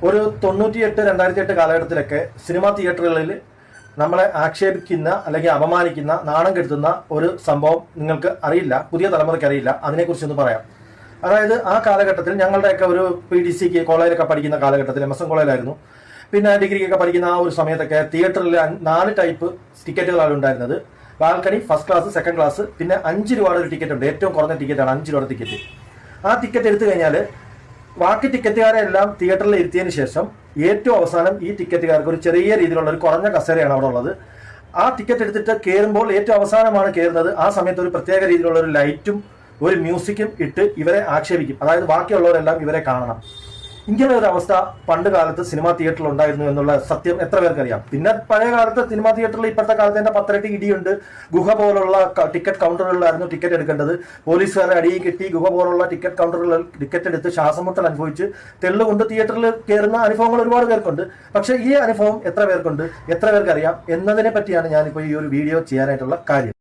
ഒരു 98-2008 കാലഘട്ടത്തിലൊക്കെ സിനിമാ തിയേറ്ററുകളിൽ നമ്മളെ ആക്ഷേപിക്കുന്ന അല്ലെങ്കിൽ അപമാനിക്കുന്ന നാണം കെടുത്തുന്ന ഒരു സംഭവം നിങ്ങൾക്ക് അറിയില്ല, പുതിയ തലമുറയ്ക്ക് അറിയില്ല. അതിനെക്കുറിച്ചൊന്ന് പറയാം. അതായത് ആ കാലഘട്ടത്തിൽ ഞങ്ങളുടെയൊക്കെ ഒരു PDC കോളേജിലൊക്കെ പഠിക്കുന്ന കാലഘട്ടത്തിൽ MSN കോളേജിലായിരുന്നു. പിന്നെ ഡിഗ്രിക്കൊക്കെ പഠിക്കുന്ന ആ ഒരു സമയത്തൊക്കെ തിയേറ്ററിൽ 4 ടൈപ്പ് ടിക്കറ്റുകളാണ് ഉണ്ടായിരുന്നത്. Balcony, first class, second class, പിന്നെ 5 രൂപയുടെ ഒരു ടിക്കറ്റ് ഉണ്ട്. ഏറ്റവും കുറഞ്ഞ ടിക്കറ്റാണ് 5 രൂപയുടെ ടിക്കറ്റ്. ആ ടിക്കറ്റ് എടുത്തു കഴിഞ്ഞാൽ ബാക്കി ടിക്കറ്റുകാരെ എല്ലാം തിയേറ്ററിൽ ഇരുത്തിയതിനു ശേഷം ഏറ്റവും അവസാനം ഈ ടിക്കറ്റുകാർക്ക് ഒരു ചെറിയ രീതിയിലുള്ള ഒരു കുറഞ്ഞ കസേരയാണ് അവിടെ ഉള്ളത്. ആ ടിക്കറ്റ് എടുത്തിട്ട് കയറുമ്പോൾ ഏറ്റവും അവസാനമാണ് കയറുന്നത്. ആ സമയത്ത് ഒരു പ്രത്യേക രീതിയിലുള്ള ഒരു ലൈറ്റും ഒരു മ്യൂസിക്കും ഇട്ട് ഇവരെ ആക്ഷേപിക്കും. അതായത് ബാക്കിയുള്ളവരെല്ലാം ഇവരെ കാണണം. ഇങ്ങനെ ഒരു അവസ്ഥ പണ്ട് കാലത്ത് സിനിമാ തിയേറ്ററിൽ ഉണ്ടായിരുന്നു എന്നുള്ള സത്യം എത്ര പേർക്കറിയാം? പിന്നെ പഴയ കാലത്ത് സിനിമാ തിയേറ്ററിൽ ഇപ്പോഴത്തെ കാലത്ത് തന്നെ 10 ഇടിയുണ്ട്. ഗുഹ പോലുള്ള ടിക്കറ്റ് കൗണ്ടറുകളിലായിരുന്നു ടിക്കറ്റ് എടുക്കേണ്ടത്. പോലീസുകാരെ അടിയിൽ കിട്ടി ഗുഹ പോലുള്ള ടിക്കറ്റ് കൗണ്ടറുകളിൽ ടിക്കറ്റ് എടുത്ത് ശ്വാസമുട്ടൽ അനുഭവിച്ച് തെള്ളുകൊണ്ട് തിയേറ്ററിൽ കയറുന്ന അനുഭവങ്ങൾ ഒരുപാട് പേർക്കുണ്ട്. പക്ഷെ ഈ അനുഭവം എത്ര പേർക്കുണ്ട്, എത്ര പേർക്കറിയാം എന്നതിനെ പറ്റിയാണ് ഞാനിപ്പോൾ ഈ ഒരു വീഡിയോ ചെയ്യാനായിട്ടുള്ള കാര്യം.